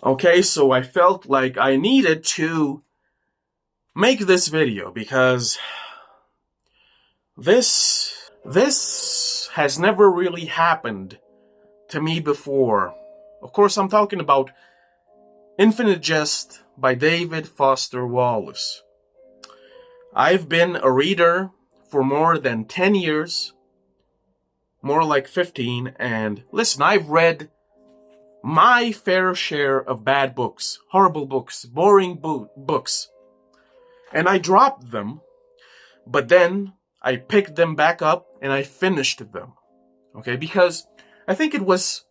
Okay, so I felt like I needed to make this video because this has never really happened to me before. Of course, I'm talking about Infinite Jest by David Foster Wallace. I've been a reader for more than 10 years, more like 15, and listen, I've read my fair share of bad books, horrible books, boring books, and I dropped them, but then I picked them back up and I finished them. Okay, because I think it was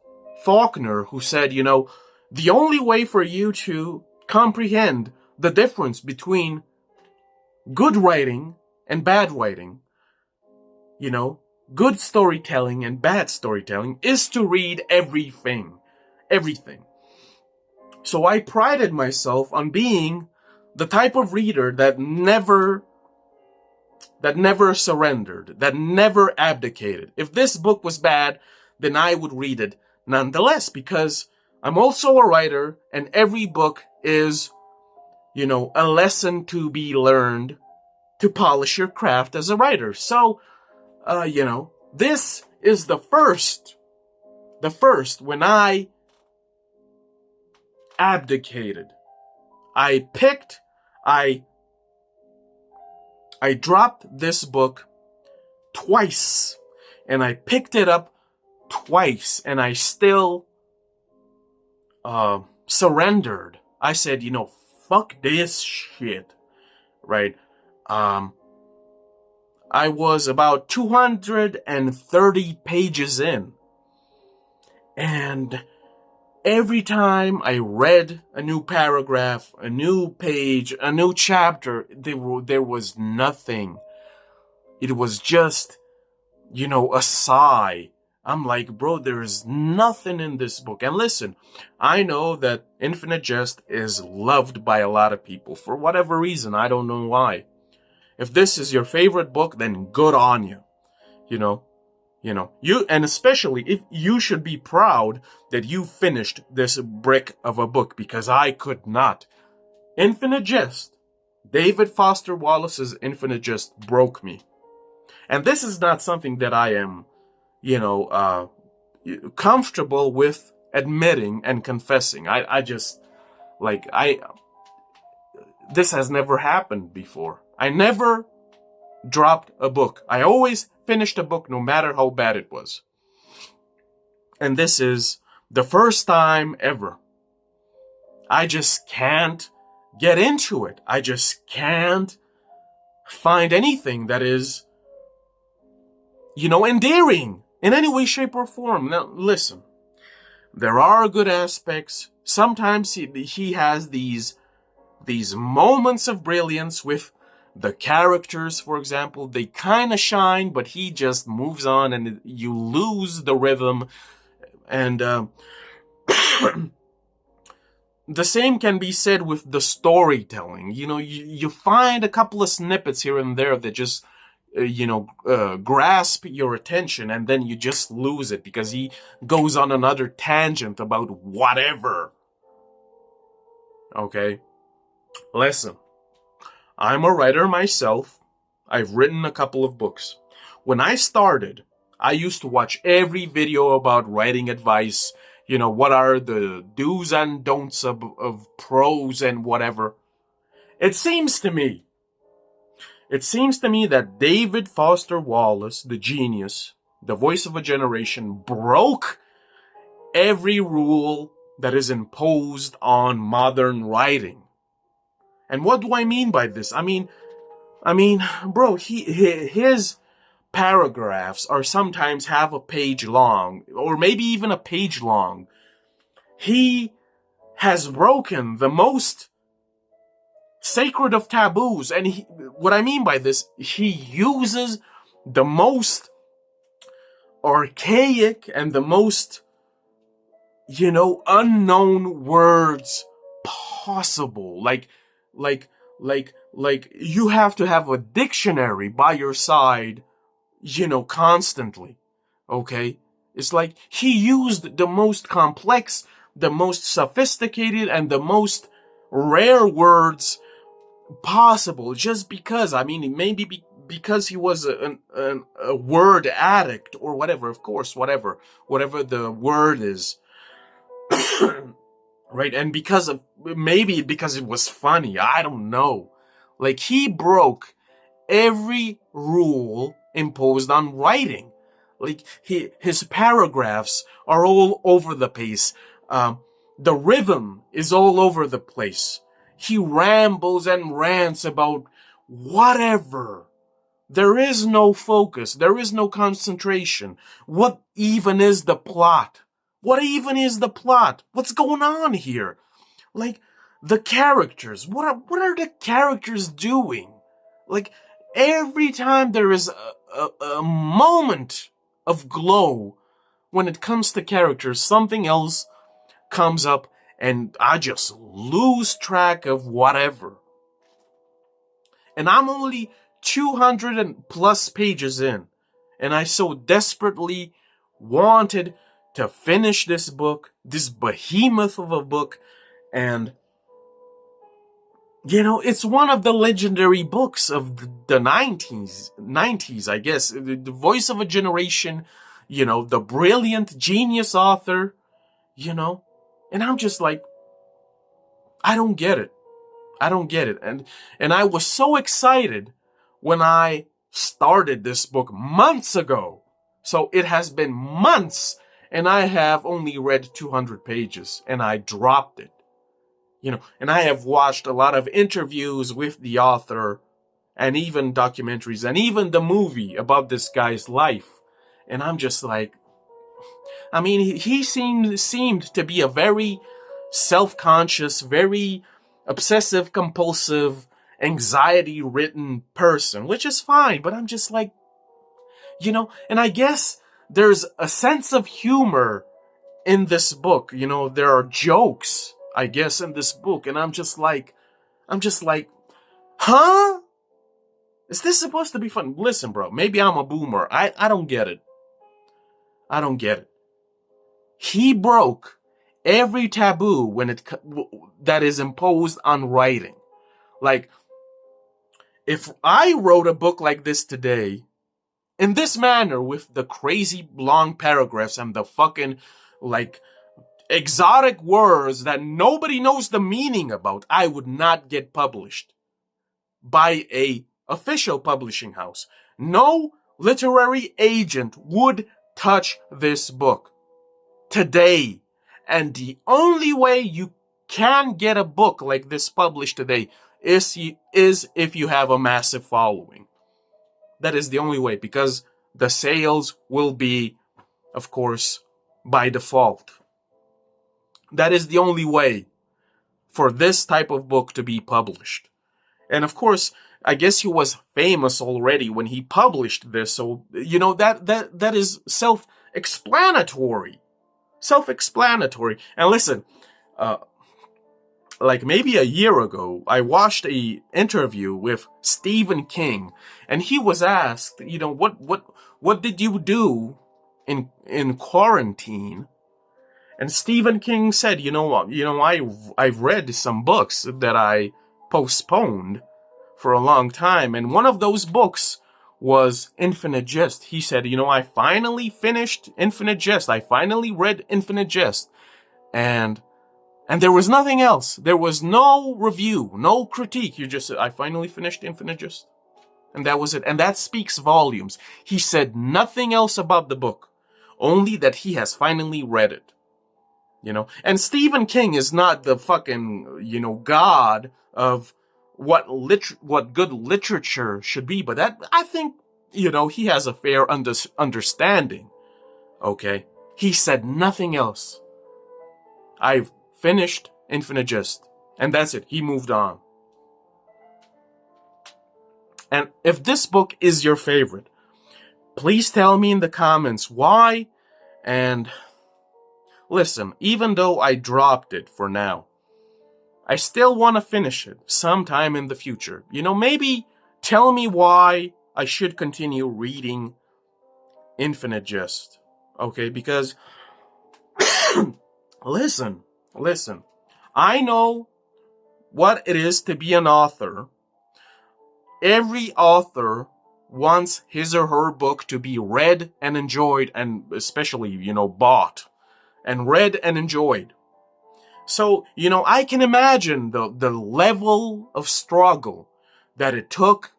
Faulkner who said, the only way for you to comprehend the difference between good writing and bad writing, good storytelling and bad storytelling, is to read everything. Everything. So I prided myself on being the type of reader that never surrendered, that never abdicated. If this book was bad, then I would read it nonetheless, because I'm also a writer, and every book is, a lesson to be learned to polish your craft as a writer. So, this is the first when I abdicated. I dropped this book twice, and I picked it up twice, and I still surrendered. I said, fuck this shit, right? I was about 230 pages in, and every time I read a new paragraph, a new page, a new chapter, there was nothing. It was just, a sigh. I'm like, bro, there's nothing in this book. And listen, I know that Infinite Jest is loved by a lot of people for whatever reason. I don't know why. If this is your favorite book, then good on you. And especially if you should be proud that you finished this brick of a book, because I could not. Infinite Jest, David Foster Wallace's Infinite Jest broke me. And this is not something that I am, comfortable with admitting and confessing. This has never happened before. I never dropped a book. I always finished a book no matter how bad it was. And this is the first time ever. I just can't get into it. I just can't find anything that is, endearing in any way, shape, or form. Now, listen, there are good aspects. Sometimes he has these moments of brilliance with the characters, for example. They kind of shine, but he just moves on and you lose the rhythm. And the same can be said with the storytelling. You find a couple of snippets here and there that just, grasp your attention, and then you just lose it because he goes on another tangent about whatever. Okay? Listen. I'm a writer myself. I've written a couple of books. When I started, I used to watch every video about writing advice. What are the do's and don'ts of prose and whatever. It seems to me that David Foster Wallace, the genius, the voice of a generation, broke every rule that is imposed on modern writing. And what do I mean by this? I mean, bro, his paragraphs are sometimes half a page long, or maybe even a page long. He has broken the most sacred of taboos, and what I mean by this, he uses the most archaic and the most, unknown words possible. Like you have to have a dictionary by your side, constantly. Okay? It's like he used the most complex the most sophisticated and the most rare words possible, just because, I mean, maybe because he was a word addict or whatever, of course, whatever the word is, right? And maybe because it was funny, I don't know. Like, he broke every rule imposed on writing. Like, his paragraphs are all over the place. The rhythm is all over the place. He rambles and rants about whatever. There is no focus. There is no concentration. What even is the plot? What even is the plot? What's going on here? Like, the characters. What are the characters doing? Like, every time there is a moment of glow when it comes to characters, something else comes up and I just lose track of whatever. And I'm only 200 and plus pages in, and I so desperately wanted to finish this book, this behemoth of a book. And you know, it's one of the legendary books of the 90s, I guess. The voice of a generation, you know, the brilliant genius author, you know. And I'm just like, I don't get it. I don't get it. And I was so excited when I started this book months ago. So it has been months, and I have only read 200 pages, and I dropped it. You know, and I have watched a lot of interviews with the author, and even documentaries, and even the movie about this guy's life. And I'm just like, I mean, he seemed to be a very self-conscious, very obsessive-compulsive, anxiety-ridden person, which is fine, but I'm just like, you know, and I guess there's a sense of humor in this book. You know, there are jokes, I guess, in this book, and I'm just like, huh? Is this supposed to be fun? Listen, bro, maybe I'm a boomer. I don't get it. I don't get it. He broke every taboo that is imposed on writing. Like, if I wrote a book like this today, in this manner, with the crazy long paragraphs and the fucking, like, exotic words that nobody knows the meaning about, I would not get published by a official publishing house. No literary agent would touch this book today. And the only way you can get a book like this published today is if you have a massive following. That is the only way, because the sales will be, of course, by default. That is the only way for this type of book to be published. And of course, I guess he was famous already when he published this, so, you know, that is self-explanatory. Self-explanatory. And listen, like maybe a year ago, I watched a interview with Stephen King, and he was asked, you know, what did you do in quarantine? And Stephen King said, I've read some books that I postponed for a long time, and one of those books was Infinite Jest. He said, I finally finished Infinite Jest. I finally read Infinite Jest. And there was nothing else. There was no review, no critique. You just said, I finally finished Infinite Jest. And that was it. And that speaks volumes. He said nothing else about the book, only that he has finally read it. And Stephen King is not the fucking, god of what good literature should be, but that, I think, he has a fair understanding. Okay? He said nothing else. I've finished Infinite Jest. And that's it. He moved on. And if this book is your favorite, please tell me in the comments why. And listen, even though I dropped it for now, I still want to finish it sometime in the future. Maybe tell me why I should continue reading Infinite Jest. Okay, because listen, Listen, I know what it is to be an author. Every author wants his or her book to be read and enjoyed, and especially, bought and read and enjoyed. So, I can imagine the level of struggle that it took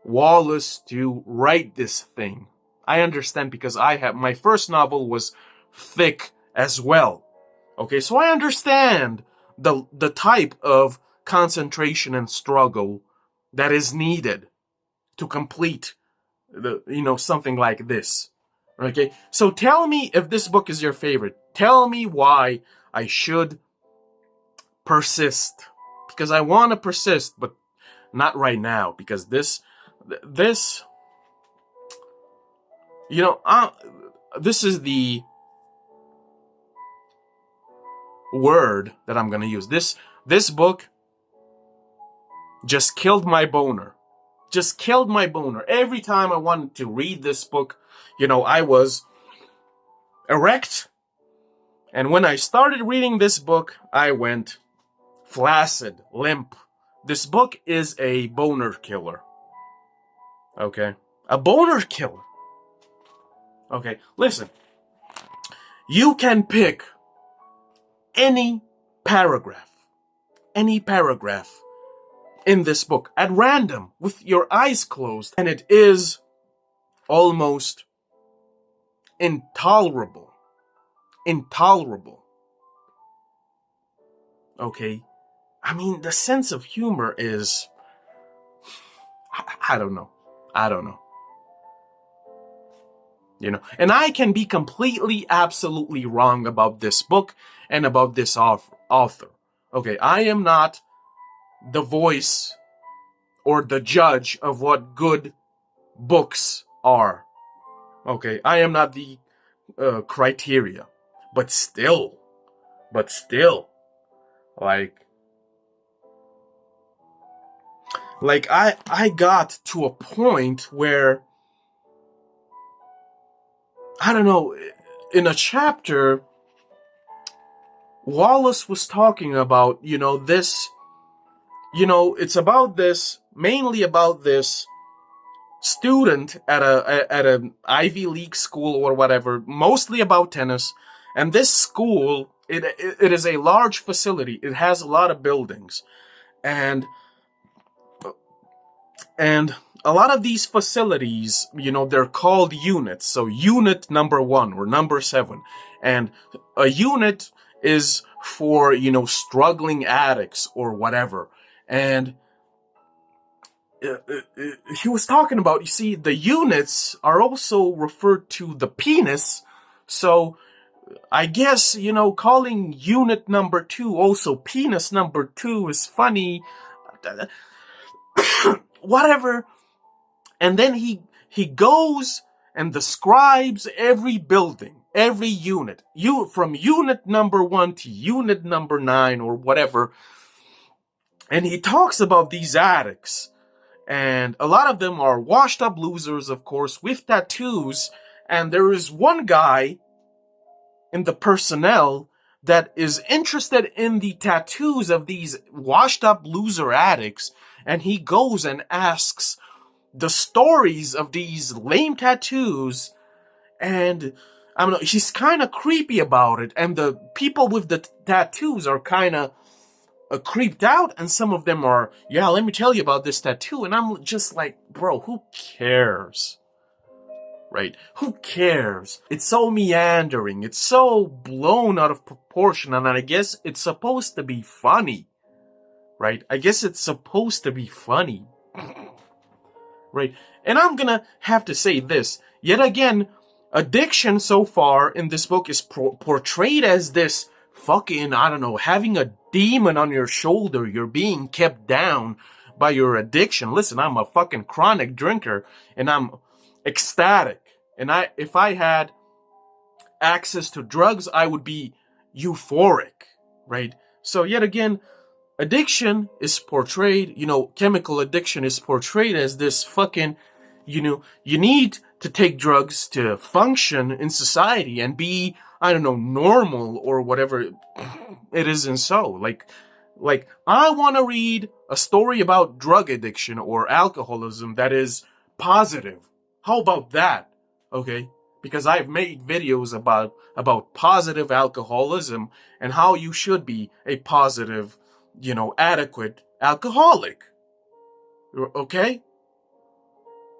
Wallace to write this thing. I understand, because my first novel was thick as well. Okay, so I understand the type of concentration and struggle that is needed to complete something like this. Okay, so tell me if this book is your favorite. Tell me why I should persist, because I want to persist, but not right now, because this this is the word that I'm gonna use. This book just killed my boner. Just killed my boner. Every time I wanted to read this book, I was erect. And when I started reading this book, I went flaccid, limp. This book is a boner killer. Okay? A boner killer. Okay, listen. You can pick any paragraph in this book at random with your eyes closed, and it is almost intolerable. Okay? I mean, the sense of humor is, I don't know. And I can be completely, absolutely wrong about this book and about this author. Okay, I am not the voice or the judge of what good books are. Okay, I am not the criteria. But still, like I got to a point where, I don't know, in a chapter, Wallace was talking about, this, it's about this, mainly about this student at an Ivy League school or whatever, mostly about tennis. And this school, it is a large facility. It has a lot of buildings. And a lot of these facilities, they're called units. So unit number 1 or number 7. And a unit is for, struggling addicts or whatever. And he was talking about, you see, the units are also referred to the penis. So I guess, calling unit number 2 also penis number 2 is funny. Whatever. And then he goes and describes every building, every unit. From unit number 1 to unit number 9 or whatever. And he talks about these addicts. And a lot of them are washed up losers, of course, with tattoos. And there is one guy in the personnel that is interested in the tattoos of these washed up loser addicts. And he goes and asks the stories of these lame tattoos. And I don't know, he's kind of creepy about it. And the people with the tattoos are kind of creeped out, and some of them are, yeah, let me tell you about this tattoo. And I'm just like, bro, who cares? Right? Who cares? It's so meandering. It's so blown out of proportion. And I guess it's supposed to be funny. Right? I guess it's supposed to be funny. Right? And I'm gonna have to say this. Yet again, addiction so far in this book is portrayed as this fucking, I don't know, having a demon on your shoulder. You're being kept down by your addiction. Listen, I'm a fucking chronic drinker and I'm ecstatic. And if I had access to drugs, I would be euphoric, right? So yet again, addiction is portrayed, chemical addiction is portrayed as this fucking, you need to take drugs to function in society and be, I don't know, normal or whatever it is and so. Like I want to read a story about drug addiction or alcoholism that is positive. How about that? Okay? Because I've made videos about positive alcoholism and how you should be a positive, adequate alcoholic. Okay?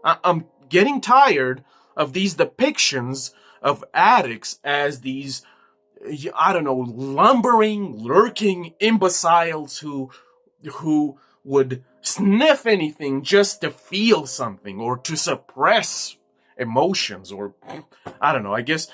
I'm getting tired of these depictions of addicts as these, I don't know, lumbering, lurking imbeciles who would sniff anything just to feel something or to suppress emotions, or I don't know. I guess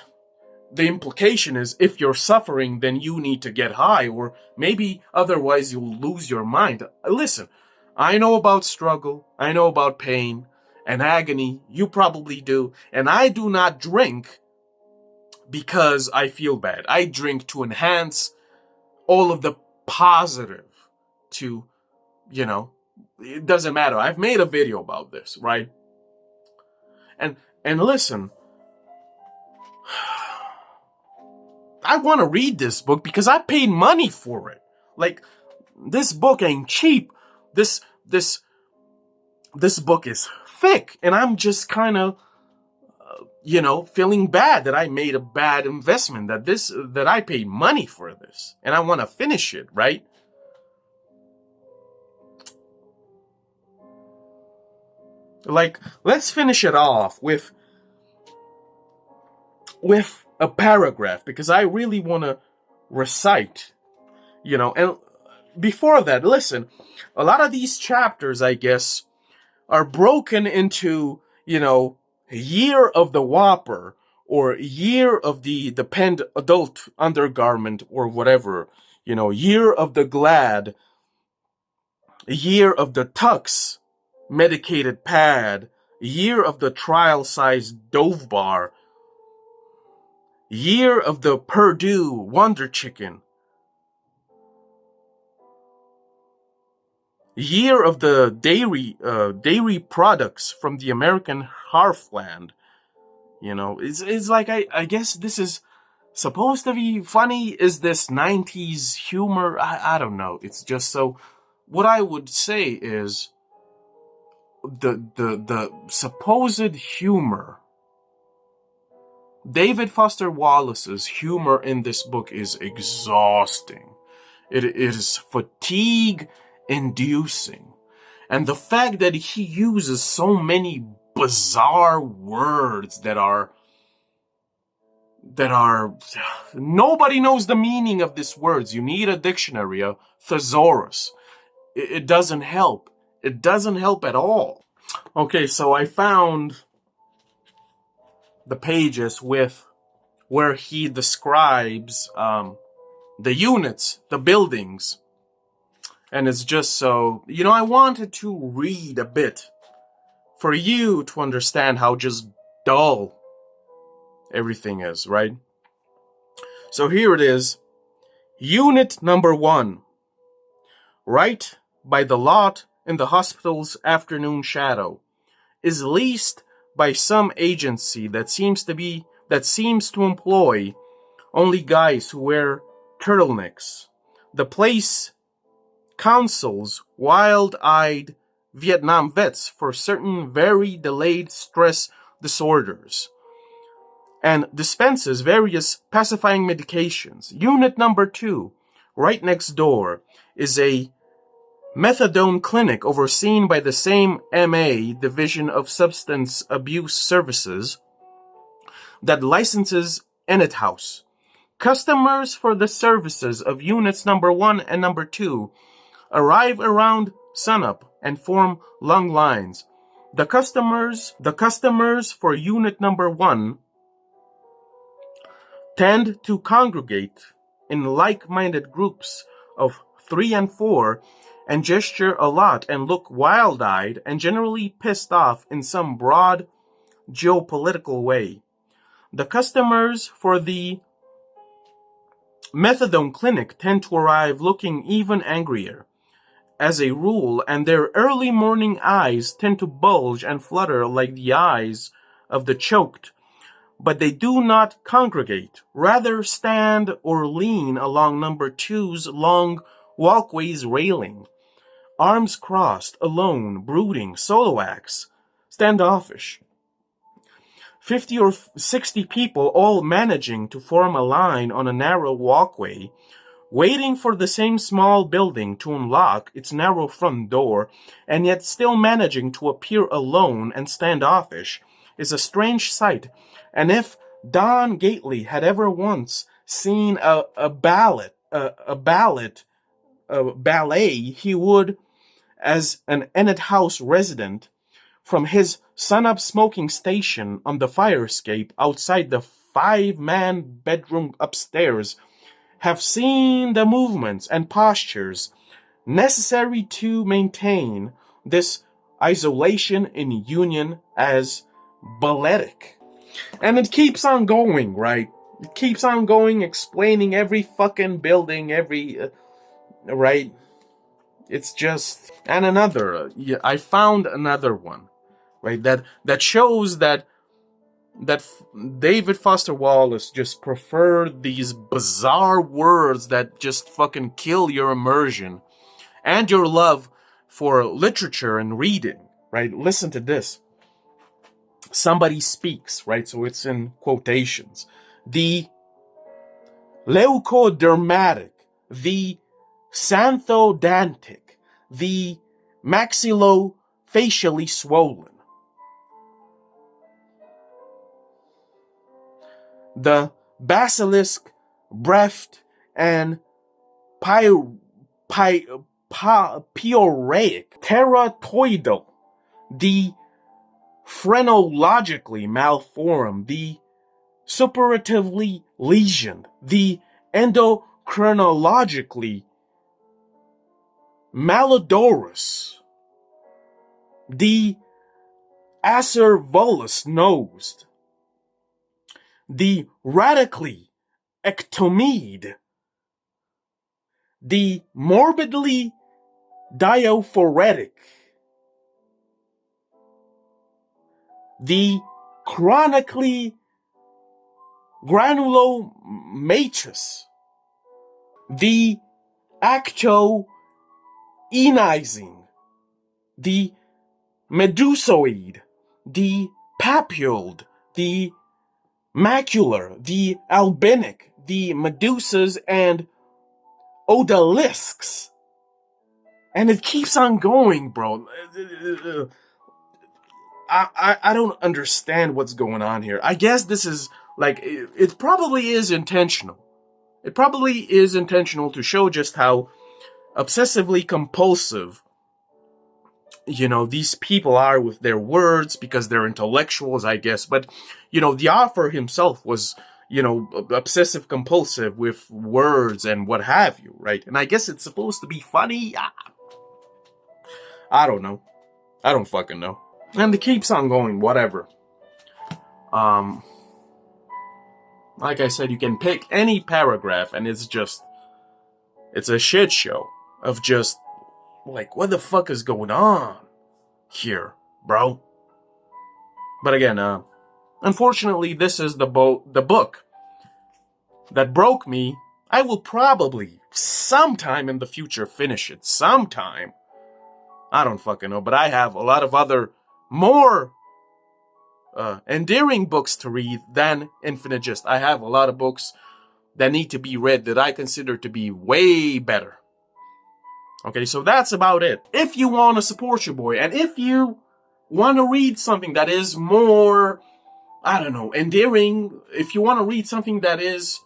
the implication is if you're suffering, then you need to get high, or maybe otherwise you'll lose your mind. Listen, I know about struggle, I know about pain and agony. You probably do. And I do not drink because I feel bad. I drink to enhance all of the positive, to, it doesn't matter. I've made a video about this, right? And listen, I want to read this book because I paid money for it. Like, this book ain't cheap. This book is thick, and I'm just kind of, feeling bad that I made a bad investment, that I paid money for this, and I want to finish it, right? Like, let's finish it off with a paragraph, because I really want to recite, and before that, listen, a lot of these chapters, I guess, are broken into, year of the Whopper, or year of the penned adult undergarment, or whatever, year of the Glad, year of the Tux medicated pad, year of the trial-sized Dove bar, year of the Purdue Wonder Chicken, year of the dairy products from the American heartland. It's like, I guess this is supposed to be funny. Is this 90s humor? I don't know. It's just so, what I would say is the supposed humor, David Foster Wallace's humor in this book is exhausting. It is fatigue inducing. And the fact that he uses so many bizarre words that are nobody knows the meaning of these words. You need a dictionary, a thesaurus. It doesn't help. It doesn't help at all. Okay, so I found the pages where he describes the units, the buildings. And it's just so, I wanted to read a bit for you to understand how just dull everything is, right? So here it is. Unit number 1. Right by the lot in the hospital's afternoon shadow, is leased by some agency that seems to employ only guys who wear turtlenecks. The place counsels wild-eyed Vietnam vets for certain very delayed stress disorders and dispenses various pacifying medications. Unit number 2, right next door, is a methadone clinic overseen by the same MA Division of Substance Abuse Services that licenses Ennet House. Customers for the services of units number 1 and number 2 arrive around sunup and form long lines. The customers for unit number 1 tend to congregate in like-minded groups of 3 and 4 and gesture a lot and look wild-eyed and generally pissed off in some broad geopolitical way. The customers for the methadone clinic tend to arrive looking even angrier, as a rule, and their early morning eyes tend to bulge and flutter like the eyes of the choked, but they do not congregate, rather stand or lean along number two's long walkway's railing, arms crossed, alone, brooding, solo acts, standoffish. 50 or 60 people all managing to form a line on a narrow walkway, waiting for the same small building to unlock its narrow front door, and yet still managing to appear alone and standoffish, is a strange sight. And if Don Gately had ever once seen a ballet, he would, as an Enid House resident, from his sun-up smoking station on the fire escape outside the 5-man bedroom upstairs, have seen the movements and postures necessary to maintain this isolation in union as balletic. And it keeps on going, right? It keeps on going, explaining every fucking building, right? It's just... And another, I found another one, right? That shows that David Foster Wallace just preferred these bizarre words that just fucking kill your immersion and your love for literature and reading, right? Listen to this. Somebody speaks, right? So it's in quotations. The leucodermatic, the xanthodantic, the maxillofacially swollen, the basilisk breathed and pyorrheic, teratoidal, the phrenologically malformed, the suppuratively lesioned, the endocrinologically malodorous, the acervolous nosed, the radically ectomied, the morbidly diaphoretic, the chronically granulomatous, the acto-enizing, the medusoid, the papuled, the macular, the albinic, the medusas and odalisks. And it keeps on going, bro. I don't understand what's going on here. I guess this is, like, it probably is intentional. It probably is intentional to show just how obsessively compulsive, you know, these people are with their words because they're intellectuals, I guess. But, you know, the author himself was, you know, obsessive compulsive with words and what have you, right? And I guess it's supposed to be funny. I don't know. I don't fucking know. And it keeps on going, whatever. Like I said, you can pick any paragraph and it's a shit show of just, like, what the fuck is going on here, bro? But again, unfortunately, this is the book that broke me. I will probably, sometime in the future, finish it. Sometime. I don't fucking know, but I have a lot of other, more endearing books to read than Infinite Jest. I have a lot of books that need to be read that I consider to be way better. Okay, so that's about it. If you want to support your boy, and if you want to read something that is more, I don't know, endearing, if you want to read something that is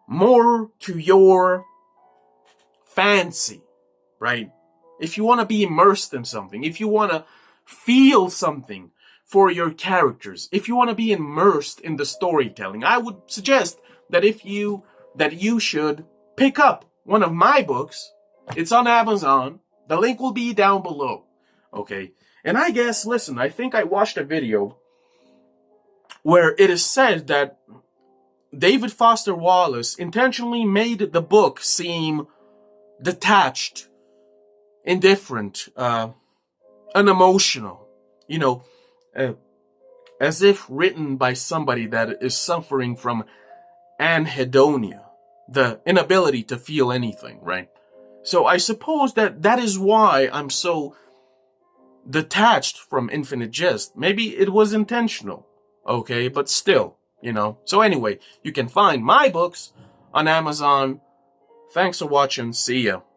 more to your fancy, right? If you want to be immersed in something, if you want to feel something for your characters, if you want to be immersed in the storytelling, I would suggest that you should pick up one of my books. It's on Amazon. The link will be down below. Okay. And I guess, listen, I think I watched a video where it is said that David Foster Wallace intentionally made the book seem detached, indifferent, unemotional. You know, as if written by somebody that is suffering from anhedonia, the inability to feel anything, right? So I suppose that is why I'm so detached from Infinite Jest. Maybe it was intentional, okay, but still, So anyway, you can find my books on Amazon. Thanks for watching. See ya.